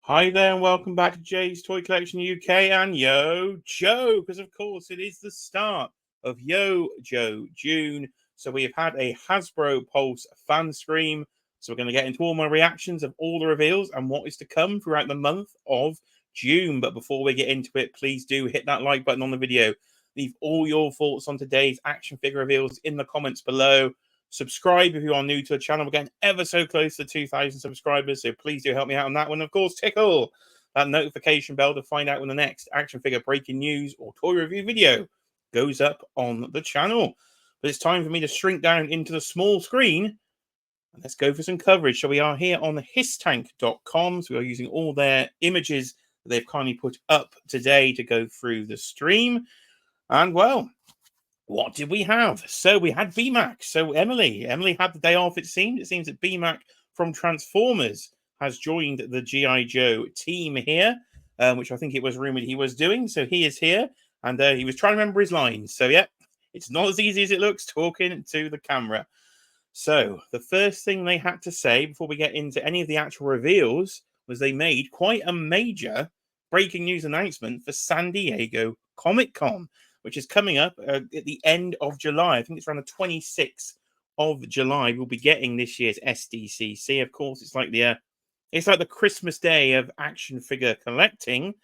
Hi there and welcome back to Jay's Toy Collection UK and YoJoe, because of course it is the start of YoJoe June. So we have had a Hasbro Pulse Fanstream. So we're going to get into all my reactions of all the reveals and what is to come throughout the month of June. But before we get into it, please do hit that like button on the video. Leave all your thoughts on today's action figure reveals in the comments below. Subscribe if you are new to the channel. We're getting ever so close to 2,000 subscribers, so please do help me out on that one. Of course, tickle that notification bell to find out when the next action figure breaking news or toy review video goes up on the channel. But it's time for me to shrink down into the small screen and let's go for some coverage. So we are here on histank.com. So we are using all their images that they've kindly put up today to go through the stream. And well, what did we have? So we had BMAC. So Emily had the day off, it seemed. It seems that BMAC from Transformers has joined the G.I. Joe team here, which I think it was rumored he was doing. So he is here, and he was trying to remember his lines. So yeah, it's not as easy as it looks talking to the camera. So the first thing they had to say before we get into any of the actual reveals was they made quite a major breaking news announcement for San Diego Comic-Con, which is coming up at the end of July. I think it's around the 26th of July. We'll be getting this year's SDCC. Of course, it's like the Christmas day of action figure collecting.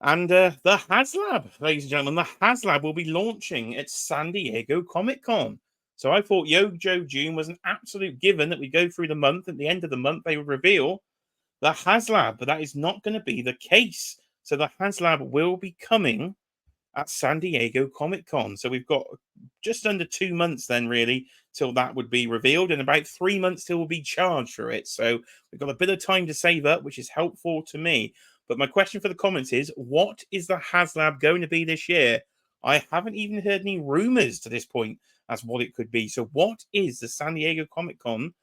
And the Haslab, ladies and gentlemen, the Haslab will be launching at San Diego Comic-Con. So I thought YoJoe June was an absolute given that we go through the month. At the end of the month, they would reveal the Haslab, but that is not going to be the case. So the Haslab will be coming at San Diego Comic-Con. So we've got just under 2 months then, really, till that would be revealed, and about 3 months till we'll be charged for it. So we've got a bit of time to save up, which is helpful to me. But my question for the comments is, what is the Haslab going to be this year? I haven't even heard any rumors to this point as what it could be. So what is the San Diego Comic-Con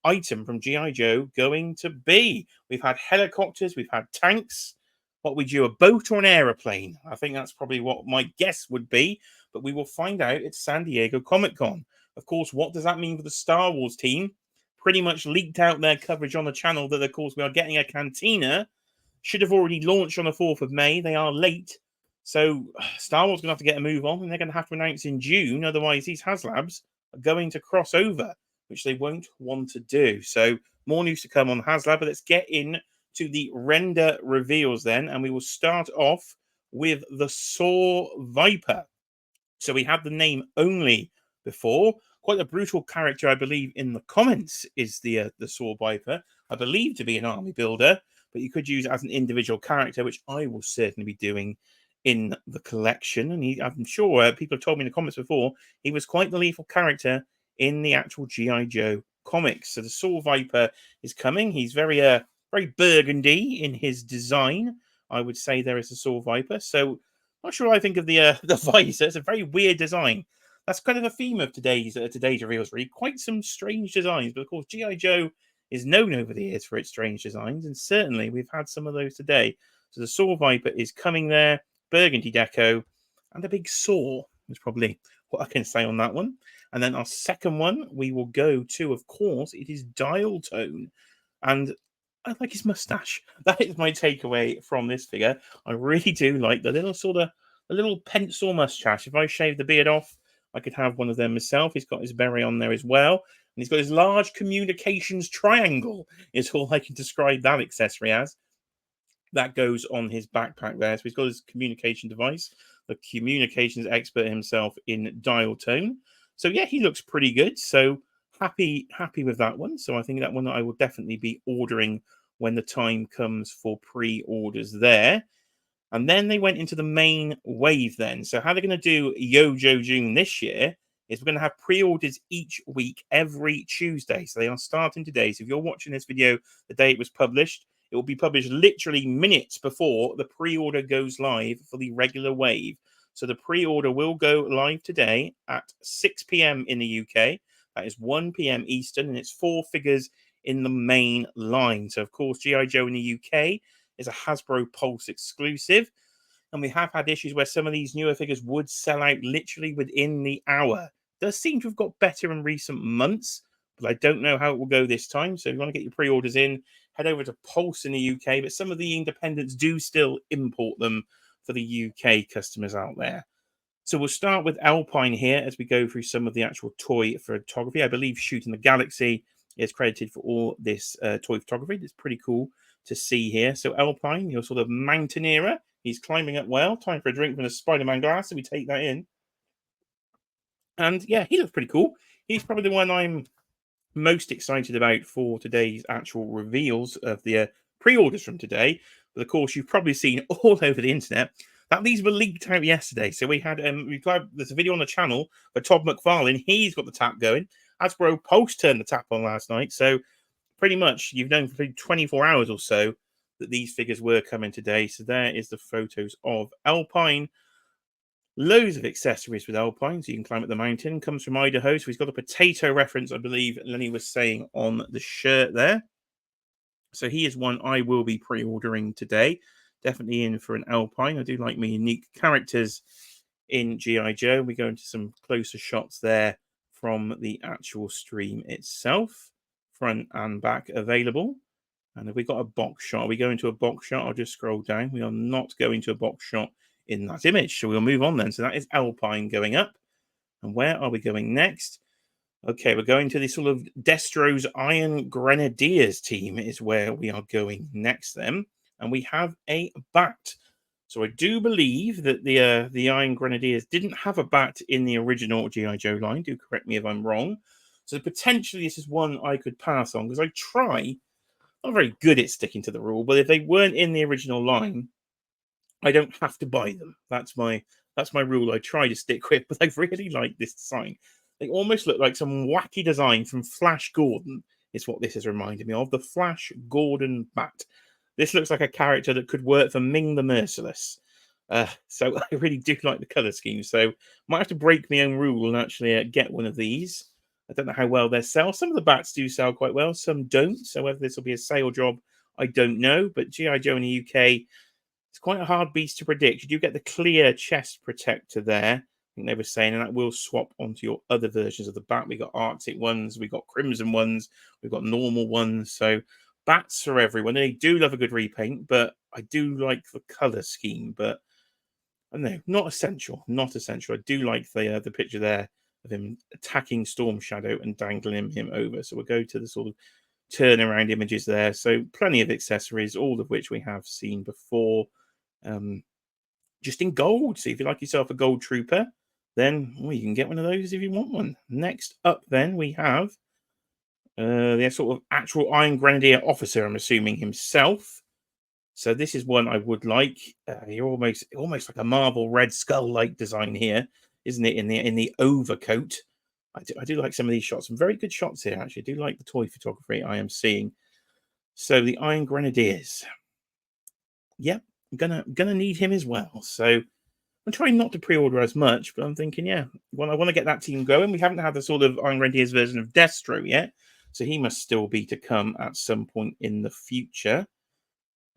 item from G.I. Joe going to be? We've had helicopters, we've had tanks. What would you, a boat or an aeroplane? I think that's probably what my guess would be, but we will find out at San Diego Comic-Con. Of course, what does that mean for the Star Wars team? Pretty much leaked out their coverage on the channel that, of course, we are getting a cantina. Should have already launched on the 4th of May. They are late. So Star Wars is going to have to get a move on, and they're going to have to announce in June. Otherwise, these Haslabs are going to cross over, which they won't want to do. So more news to come on Haslab, but let's get in to the render reveals then, and we will start off with the Saw Viper. So we have the name only before. Quite a brutal character, I believe, in the comments is the Saw Viper. I believe to be an army builder, but you could use it as an individual character, which I will certainly be doing in the collection. And I'm sure people have told me in the comments before, he was quite the lethal character in the actual G.I. Joe comics. So the Saw Viper is coming. He's very burgundy in his design. I would say there is a Saw Viper. So not sure what I think of the visor. It's a very weird design. That's kind of the theme of today's reveals, really. Quite some strange designs. But of course, G.I. Joe is known over the years for its strange designs, and certainly we've had some of those today. So the Saw Viper is coming there, burgundy deco, and a big saw is probably what I can say on that one. And then our second one, we will go to, of course, it is Dial Tone. And I like his mustache. That is my takeaway from this figure. I really do like the little pencil mustache. If I shave the beard off, I could have one of them myself. He's got his beret on there as well. And he's got his large communications triangle, is all I can describe that accessory as. That goes on his backpack there. So he's got his communication device, the communications expert himself in Dial Tone. So yeah, he looks pretty good. So happy with that one. So I think that one I will definitely be ordering when the time comes for pre-orders there. And then they went into the main wave then. So how they're going to do YoJoe June this year is we're going to have pre-orders each week, every Tuesday. So they are starting today. So if you're watching this video the day it was published, it will be published literally minutes before the pre-order goes live for the regular wave. So the pre-order will go live today at 6 p.m. in the UK. That is 1 p.m. Eastern, and it's 4 figures in the main line. So, of course, G.I. Joe in the UK is a Hasbro Pulse exclusive. And we have had issues where some of these newer figures would sell out literally within the hour. It does seem to have got better in recent months, but I don't know how it will go this time. So if you want to get your pre-orders in, head over to Pulse in the UK, but some of the independents do still import them for the UK customers out there. So we'll start with Alpine here as we go through some of the actual toy photography. I believe Shooting the Galaxy is credited for all this toy photography. It's pretty cool to see here. So Alpine, your sort of mountaineer, he's climbing up well. Time for a drink from the Spider-Man glass, so we take that in. And yeah, he looks pretty cool. He's probably the one I'm most excited about for today's actual reveals of the pre-orders from today. But of course, you've probably seen all over the internet that these were leaked out yesterday. So we had there's a video on the channel for Todd McFarlane. He's got the tap going. Hasbro Pulse turned the tap on last night. So pretty much you've known for 24 hours or so that these figures were coming today. So there is the photos of Alpine. Loads of accessories with Alpine, so you can climb up the mountain. Comes from Idaho, so he's got a potato reference, I believe Lenny was saying on the shirt there. So he is one I will be pre-ordering today. Definitely in for an Alpine. I do like my unique characters in G.I. Joe. We go into some closer shots there from the actual stream itself. Front and back available. And if we got a box shot, are we going to a box shot? I'll just scroll down. We are not going to a box shot in that image. So we'll move on then. So that is Alpine going up. And where are we going next? Okay, we're going to the sort of Destro's Iron Grenadiers team is where we are going next then. And we have a bat. So I do believe that the Iron Grenadiers didn't have a bat in the original G.I. Joe line. Do correct me if I'm wrong. So potentially this is one I could pass on because I try. I'm very good at sticking to the rule, but if they weren't in the original line, I don't have to buy them. That's my rule I try to stick with, but I really like this design. They almost look like some wacky design from Flash Gordon, is what this has reminded me of. The Flash Gordon bat. This looks like a character that could work for Ming the Merciless. So I really do like the colour scheme. So might have to break my own rule and actually get one of these. I don't know how well they sell. Some of the bats do sell quite well. Some don't. So whether this will be a sale job, I don't know. But G.I. Joe in the UK, it's quite a hard beast to predict. You do get the clear chest protector there. I think they were saying, and that will swap onto your other versions of the bat. We got Arctic ones, we got Crimson ones, we've got normal ones. So bats for everyone. They do love a good repaint, but I do like the color scheme. But I don't know, not essential. Not essential. I do like the picture there of him attacking Storm Shadow and dangling him over. So we'll go to the sort of turnaround images there. So plenty of accessories, all of which we have seen before. Just in gold. So if you like yourself a gold trooper, then you can get one of those if you want one. Next up, then we have the sort of actual Iron Grenadier officer. I'm assuming himself. So this is one I would like. You're almost like a Marvel Red Skull like design here, isn't it? In the overcoat. I do like some of these shots. Some very good shots here. Actually, I do like the toy photography I am seeing. So the Iron Grenadiers. Yep. I'm gonna need him as well. So I'm trying not to pre-order as much, but I'm thinking, yeah, well, I want to get that team going. We haven't had the sort of Iron Grenadiers version of Destro yet, so he must still be to come at some point in the future.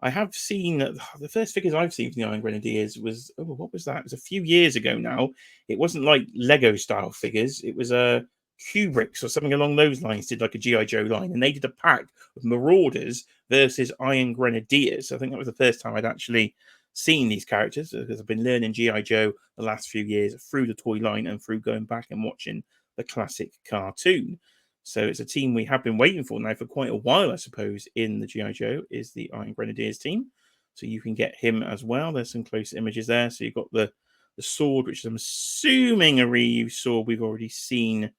I have seen the first figures I've seen from the Iron Grenadiers was what was that? It was a few years ago now. It wasn't like Lego style figures. It was Kubrick's or something along those lines. Did like a GI Joe line, and they did a pack of Marauders versus Iron Grenadiers. So I think that was the first time I'd actually seen these characters because I've been learning GI Joe the last few years through the toy line and through going back and watching the classic cartoon. So it's a team we have been waiting for now for quite a while, I suppose, in the G.I. Joe is the Iron Grenadiers team. So you can get him as well. There's some close images there. So you've got the sword, which I'm assuming a reused sword we've already seen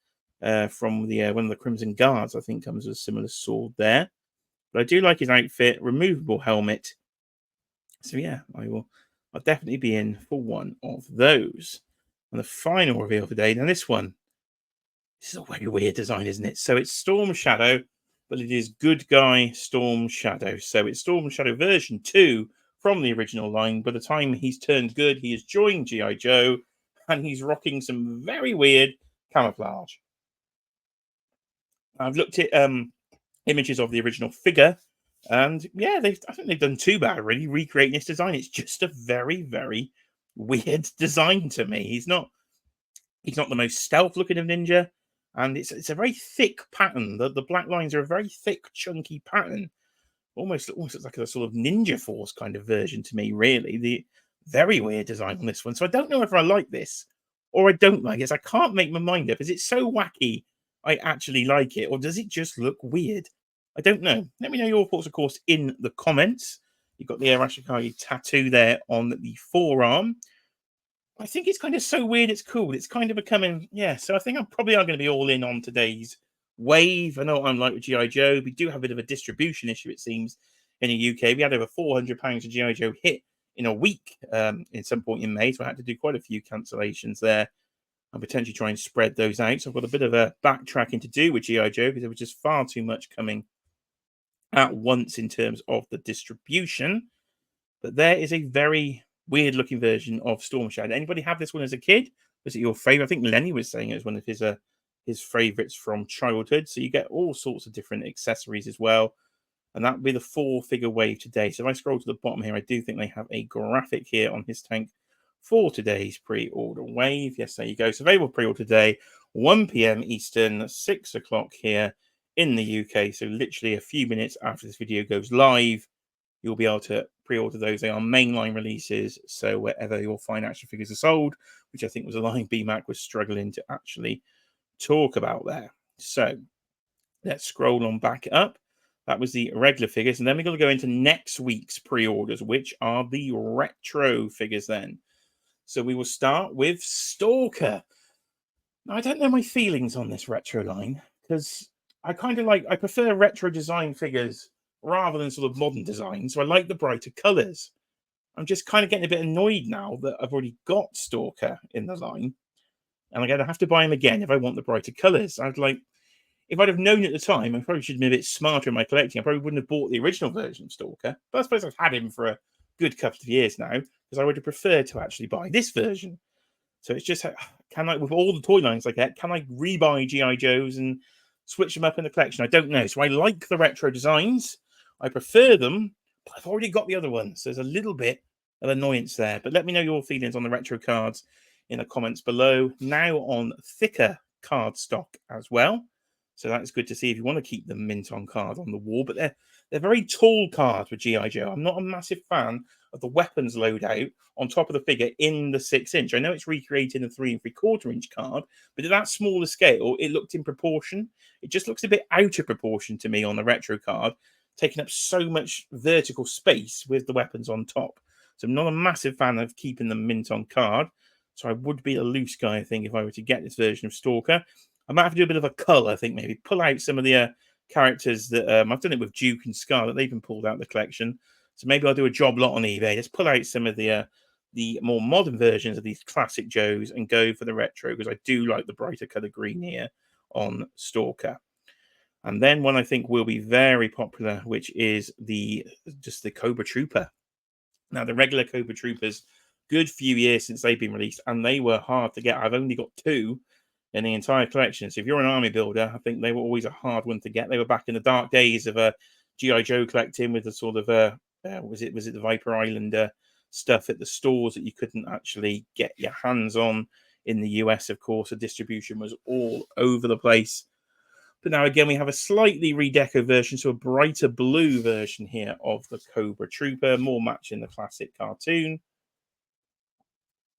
from the one of the Crimson Guards, I think comes with a similar sword there. But I do like his outfit, removable helmet. So yeah, I'll definitely be in for one of those. And the final reveal today, now this is a very weird design, isn't it? So it's Storm Shadow, but it is Good Guy Storm Shadow. So it's Storm Shadow version 2 from the original line. By the time he's turned good, he has joined G.I. Joe, and he's rocking some very weird camouflage. I've looked at images of the original figure, and yeah, I think they've done too bad, really, recreating this design. It's just a very, very weird design to me. He's not the most stealth looking of ninja, and it's a very thick pattern. The black lines are a very thick, chunky pattern. almost looks like a sort of Ninja Force kind of version to me, really. The very weird design on this one. So I don't know if I like this or I don't like it. I can't make my mind up. Is it so wacky I actually like it, or does it just look weird? I don't know. Let me know your thoughts, of course, in the comments. You've got the Arashikage tattoo there on the forearm. I think it's kind of so weird it's cool. It's kind of becoming, yeah. So I think I'm probably going to be all in on today's wave. I know what I'm like with G.I. Joe. We do have a bit of a distribution issue, it seems, in the UK. We had over £400 of G.I. Joe hit in a week in some point in May. So I had to do quite a few cancellations there and potentially try and spread those out. So I've got a bit of a backtracking to do with G.I. Joe because there was just far too much coming at once in terms of the distribution. But there is a very weird looking version of Storm Shadow. Anybody have this one as a kid? Was it your favorite? I think Lenny was saying it was one of his favorites from childhood. So you get all sorts of different accessories as well. And that would be the 4-figure wave today. So if I scroll to the bottom here, I do think they have a graphic here on his tank for today's pre-order wave. Yes, there you go. So available pre-order today, 1 p.m. Eastern, 6 o'clock here in the UK. So literally a few minutes after this video goes live, you'll be able to pre-order those. They are mainline releases, so wherever your fine action figures are sold, which I think was a line BMAC was struggling to actually talk about there. So let's scroll on back up. That was the regular figures, and then we're going to go into next week's pre-orders, which are the retro figures then. So we will start with Stalker. Now, I don't know my feelings on this retro line, because I prefer retro design figures rather than sort of modern design. So I like the brighter colours. I'm just kind of getting a bit annoyed now that I've already got Stalker in the line. And I'm going to have to buy him again if I want the brighter colours. If I'd have known at the time, I probably should have been a bit smarter in my collecting. I probably wouldn't have bought the original version of Stalker. But I suppose I've had him for a good couple of years now, because I would have preferred to actually buy this version. So it's just, with all the toy lines I get, can I rebuy G.I. Joes and switch them up in the collection? I don't know. So I like the retro designs. I prefer them, but I've already got the other ones. So there's a little bit of annoyance there. But let me know your feelings on the retro cards in the comments below. Now on thicker card stock as well. So that's good to see if you want to keep the mint on card on the wall. But they're very tall cards with G.I. Joe. I'm not a massive fan of the weapons loadout on top of the figure in the 6-inch. I know it's recreating a 3 3/4-inch card, but at that smaller scale, it looked in proportion. It just looks a bit out of proportion to me on the retro card, taking up so much vertical space with the weapons on top. So I'm not a massive fan of keeping them mint on card. So I would be a loose guy, I think, if I were to get this version of Stalker. I might have to do a bit of a cull, I think, maybe pull out some of the characters that I've done it with Duke and Scarlet. They've been pulled out of the collection. So maybe I'll do a job lot on eBay. Just pull out some of the more modern versions of these classic Joes and go for the retro, because I do like the brighter colour green here on Stalker. And then one I think will be very popular, which is just the Cobra Trooper. Now, the regular Cobra Troopers, good few years since they've been released, and they were hard to get. I've only got 2 in the entire collection. So if you're an army builder, I think they were always a hard one to get. They were back in the dark days of G.I. Joe collecting, with the sort of was it the Viper Islander stuff at the stores that you couldn't actually get your hands on in the US. Of course, the distribution was all over the place. But now again, we have a slightly redeco version, so a brighter blue version here of the Cobra Trooper, more matching the classic cartoon.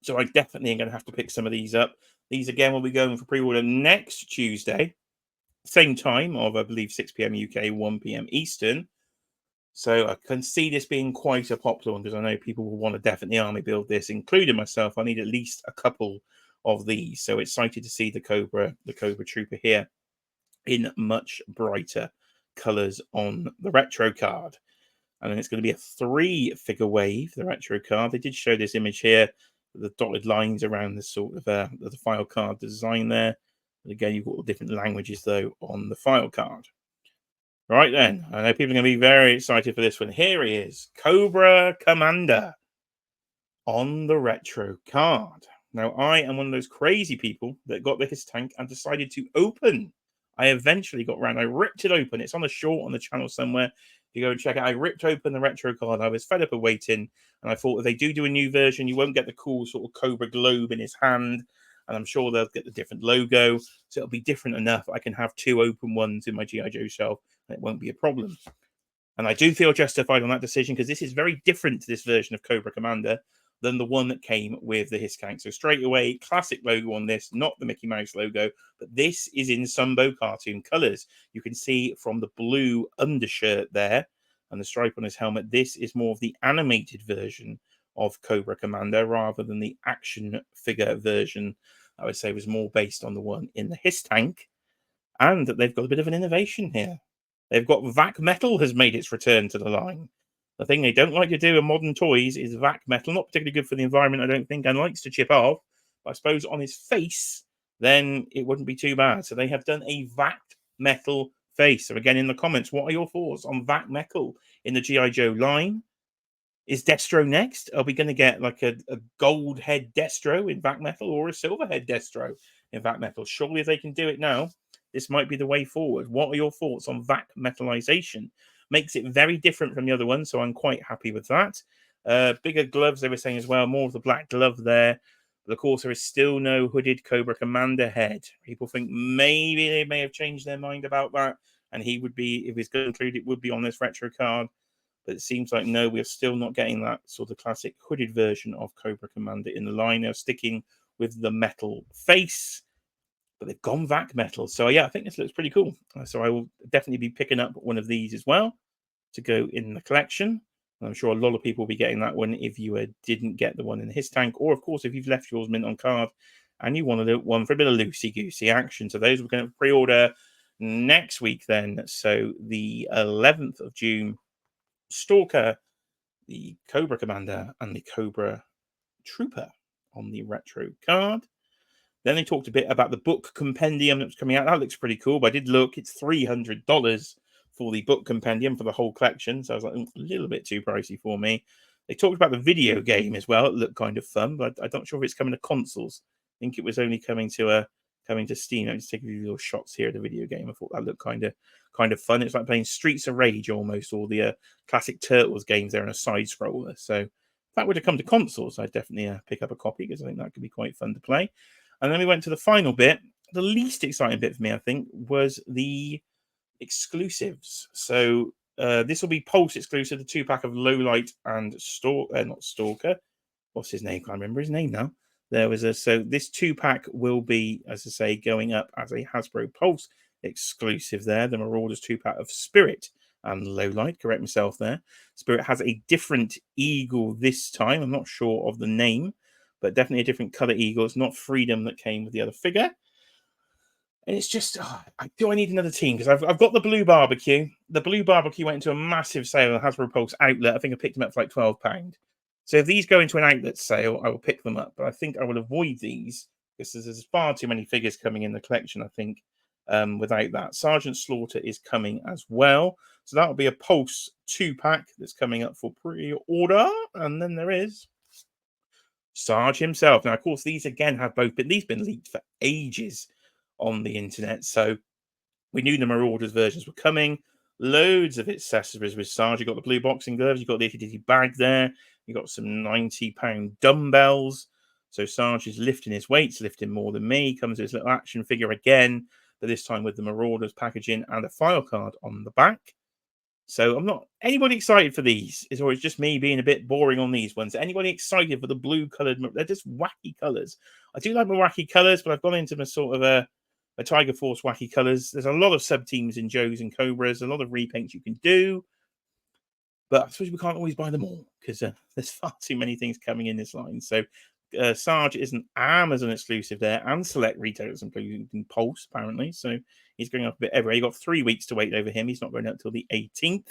So I definitely am going to have to pick some of these up. These, again, will be going for pre-order next Tuesday. Same time of, I believe, 6 p.m. UK, 1 p.m. Eastern. So I can see this being quite a popular one, because I know people will want to definitely army build this, including myself. I need at least a couple of these. So excited to see the Cobra Trooper here in much brighter colours on the retro card. And then it's going to be a 3-figure wave, the retro card. They did show this image here, the dotted lines around the sort of the file card design there. But again, you've got all different languages, though, on the file card. Right then, I know people are going to be very excited for this one. Here he is, Cobra Commander on the retro card. Now, I am one of those crazy people that got this tank and decided to open. I eventually got around. I ripped it open. It's on a short on the channel somewhere. If you go and check it, I ripped open the retro card. I was fed up of waiting, and I thought if they do a new version, you won't get the cool sort of Cobra globe in his hand, and I'm sure they'll get the different logo, so it'll be different enough. I can have 2 open ones in my G.I. Joe shelf, and it won't be a problem. And I do feel justified on that decision because this is very different to this version of Cobra Commander than the one that came with the Hiskank. So straight away, classic logo on this, not the Mickey Mouse logo, but this is in Sumbo cartoon colors. You can see from the blue undershirt there and the stripe on his helmet, this is more of the animated version of Cobra Commander rather than the action figure version. I would say was more based on the one in the Hiskank. And they've got a bit of an innovation here. They've got VAC Metal has made its return to the line. The thing they don't like to do in modern toys is VAC Metal. Not particularly good for the environment, I don't think, and likes to chip off. But I suppose on his face, then it wouldn't be too bad. So they have done a VAC Metal face. So again, in the comments, what are your thoughts on VAC Metal in the G.I. Joe line? Is Destro next? Are we going to get like a gold head Destro in VAC Metal or a silver head Destro in VAC Metal? Surely if they can do it now, this might be the way forward. What are your thoughts on VAC metallization? Makes it very different from the other one, so I'm quite happy with that. Bigger gloves, they were saying as well, more of the black glove there. But of course, there is still no hooded Cobra Commander head. People think maybe they may have changed their mind about that, and he would be, if he's going to include it, would be on this retro card. But it seems like, no, we're still not getting that sort of classic hooded version of Cobra Commander in the line. They're sticking with the metal face, but they've gone VAC Metal. So, yeah, I think this looks pretty cool. So I will definitely be picking up one of these as well to go in the collection. And I'm sure a lot of people will be getting that one if you didn't get the one in his tank. Or, of course, if you've left yours mint on card and you wanted one for a bit of loosey-goosey action. So those we're going to pre-order next week then. So the 11th of June, Stalker, the Cobra Commander, and the Cobra Trooper on the retro card. Then they talked a bit about the book compendium that's coming out. That looks pretty cool, but I did look. It's $300 for the book compendium for the whole collection. So I was like, a little bit too pricey for me. They talked about the video game as well. It looked kind of fun, but I'm not sure if it's coming to consoles. I think it was only coming to Steam. I'm just taking a few little shots here at the video game. I thought that looked kind of fun. It's like playing Streets of Rage almost, or the classic Turtles games there in a side scroller. So if that were to come to consoles, I'd definitely pick up a copy because I think that could be quite fun to play. And then we went to the final bit. The least exciting bit for me, I think, was the exclusives. So this will be Pulse exclusive, the 2-pack of Lowlight and not Stalker. What's his name? Can't remember his name now. So this 2-pack will be, as I say, going up as a Hasbro Pulse exclusive there. The Marauders 2-pack of Spirit and Lowlight. Correct myself there. Spirit has a different eagle this time. I'm not sure of the name, but definitely a different color eagle. It's not Freedom that came with the other figure. And it's just, do I need another team? Because I've got the Blue Barbecue. The Blue Barbecue went into a massive sale on Hasbro Pulse outlet. I think I picked them up for like £12. So if these go into an outlet sale, I will pick them up. But I think I will avoid these because there's far too many figures coming in the collection, I think, without that. Sergeant Slaughter is coming as well. So that will be a Pulse 2-pack that's coming up for pre-order. And then there is Sarge himself. Now, of course, these again have both been leaked for ages on the internet. So we knew the Marauders versions were coming. Loads of accessories with Sarge. You've got the blue boxing gloves. You've got the itty-bitty bag there. You've got some 90-pound dumbbells. So Sarge is lifting his weights, lifting more than me. Comes with his little action figure again, but this time with the Marauders packaging and a file card on the back. So I'm not anybody excited for these. It's always just me being a bit boring on these ones. Anybody excited for the blue colored? They're just wacky colors. I do like my wacky colors, but I've gone into my sort of a Tiger Force wacky colors. There's a lot of sub teams in Joes and Cobras, a lot of repaints you can do, but I suppose we can't always buy them all because there's far too many things coming in this line. So Sarge is an Amazon exclusive there, and select retailers including Pulse apparently. So he's going up a bit everywhere. You got 3 weeks to wait over him. He's not going up till the 18th.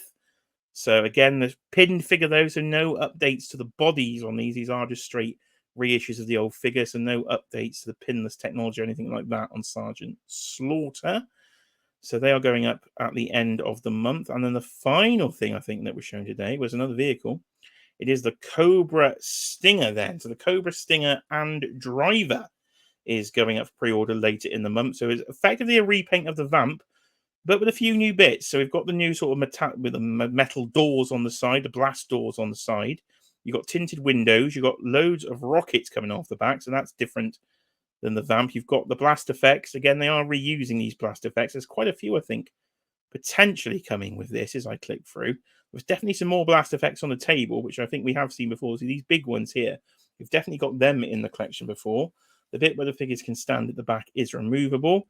So again, the pinned figure though, so no updates to the bodies on these. These are just straight reissues of the old figure, so no updates to the pinless technology or anything like that on Sergeant Slaughter. So they are going up at the end of the month. And then the final thing I think that was shown today was another vehicle. It is the Cobra Stinger then. So the Cobra Stinger and Driver is going up for pre-order later in the month. So it's effectively a repaint of the Vamp, but with a few new bits. So we've got the new sort of with the metal doors on the side, the blast doors on the side. You've got tinted windows. You've got loads of rockets coming off the back. So that's different than the Vamp. You've got the blast effects. Again, they are reusing these blast effects. There's quite a few, I think, potentially coming with this as I click through. There's definitely some more blast effects on the table, which I think we have seen before. So these big ones here, we've definitely got them in the collection before. The bit where the figures can stand at the back is removable.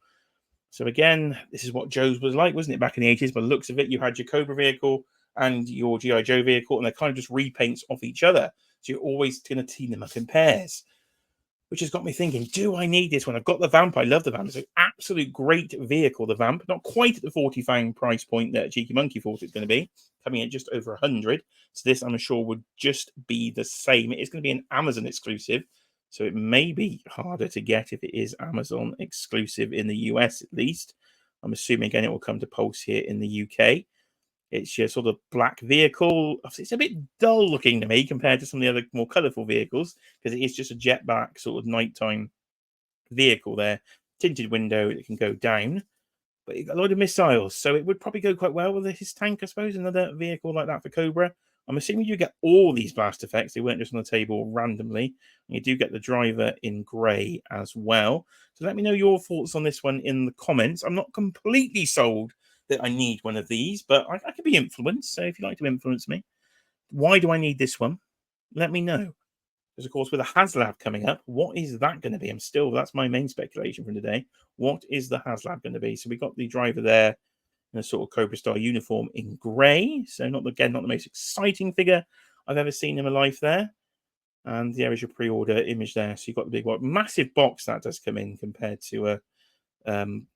So again, this is what Joe's was like, wasn't it, back in the 80s? By the looks of it, you had your Cobra vehicle and your G.I. Joe vehicle, and they're kind of just repaints off each other. So you're always going to team them up in pairs, which has got me thinking, do I need this one? I've got the Vamp. I love the Vamp. It's an absolute great vehicle, the Vamp. Not quite at the 40 fang price point that Cheeky Monkey thought it's going to be, coming in just over 100. So this, I'm sure, would just be the same. It is going to be an Amazon exclusive, so it may be harder to get if it is Amazon exclusive in the US at least. I'm assuming, again, it will come to Pulse here in the UK. It's your sort of black vehicle. It's a bit dull looking to me compared to some of the other more colourful vehicles, because it is just a jetback sort of nighttime vehicle there. Tinted window, it can go down. But it got a load of missiles, so it would probably go quite well with his tank, I suppose. Another vehicle like that for Cobra. I'm assuming you get all these blast effects. They weren't just on the table randomly. And you do get the driver in grey as well. So let me know your thoughts on this one in the comments. I'm not completely sold that I need one of these, but I could be influenced. So if you'd like to influence me, why do I need this one? Let me know. Because, of course, with a Haslab coming up, what is that going to be? That's my main speculation from today. What is the Haslab going to be? So we got the driver there in a sort of Cobra Star uniform in grey. So not the most exciting figure I've ever seen in my life there. And there is your pre-order image there. So you've got the big one. Massive box that does come in compared to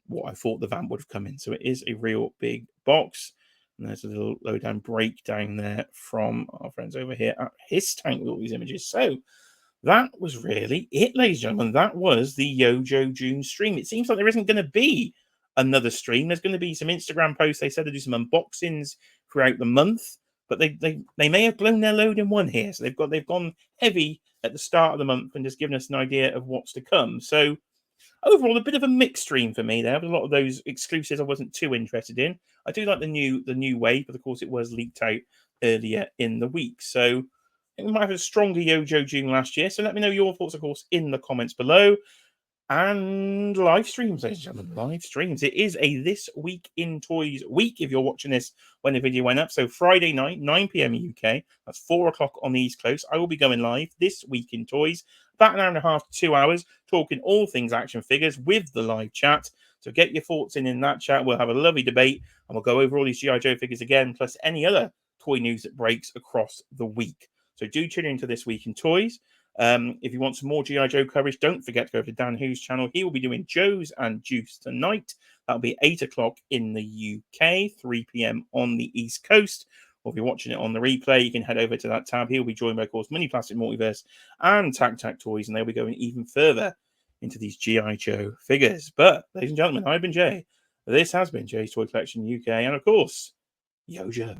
what I thought the Vamp would have come in. So it is a real big box. And there's a little lowdown breakdown there from our friends over here at His Tank with all these images. So that was really it, ladies and gentlemen. That was the YoJoe June stream. It seems like there isn't going to be another stream. There's going to be some Instagram posts. They said to do some unboxings throughout the month, but they may have blown their load in one here. So they've gone heavy at the start of the month and just given us an idea of what's to come. So overall, a bit of a mixed stream for me. There was a lot of those exclusives I wasn't too interested in. I do like the new wave, but of course it was leaked out earlier in the week. So I think we might have a stronger YoJoe June last year. So let me know your thoughts, of course, in the comments below. And live streams, ladies and gentlemen, live streams. It is a This Week in Toys week if you're watching this when the video went up. So Friday night, 9 p.m. UK. That's 4 o'clock on the East Coast. I will be going live This Week in Toys. About an hour and a half to 2 hours, talking all things action figures with the live chat. So get your thoughts in that chat. We'll have a lovely debate, and we'll go over all these G.I. Joe figures again, plus any other toy news that breaks across the week. So do tune into This Week in Toys. If you want some more G.I. Joe coverage, don't forget to go to Dan Hu's channel. He will be doing Joe's and Juice tonight. That'll be 8 o'clock in the UK, 3 p.m. on the East Coast. Or if you're watching it on the replay, you can head over to that tab. He'll be joined by, of course, Mini Plastic Multiverse and Tac Tac Toys, and they'll be going even further into these G.I. Joe figures. But, ladies and gentlemen, I've been Jay. This has been Jay's Toy Collection UK, and of course, YoJoe.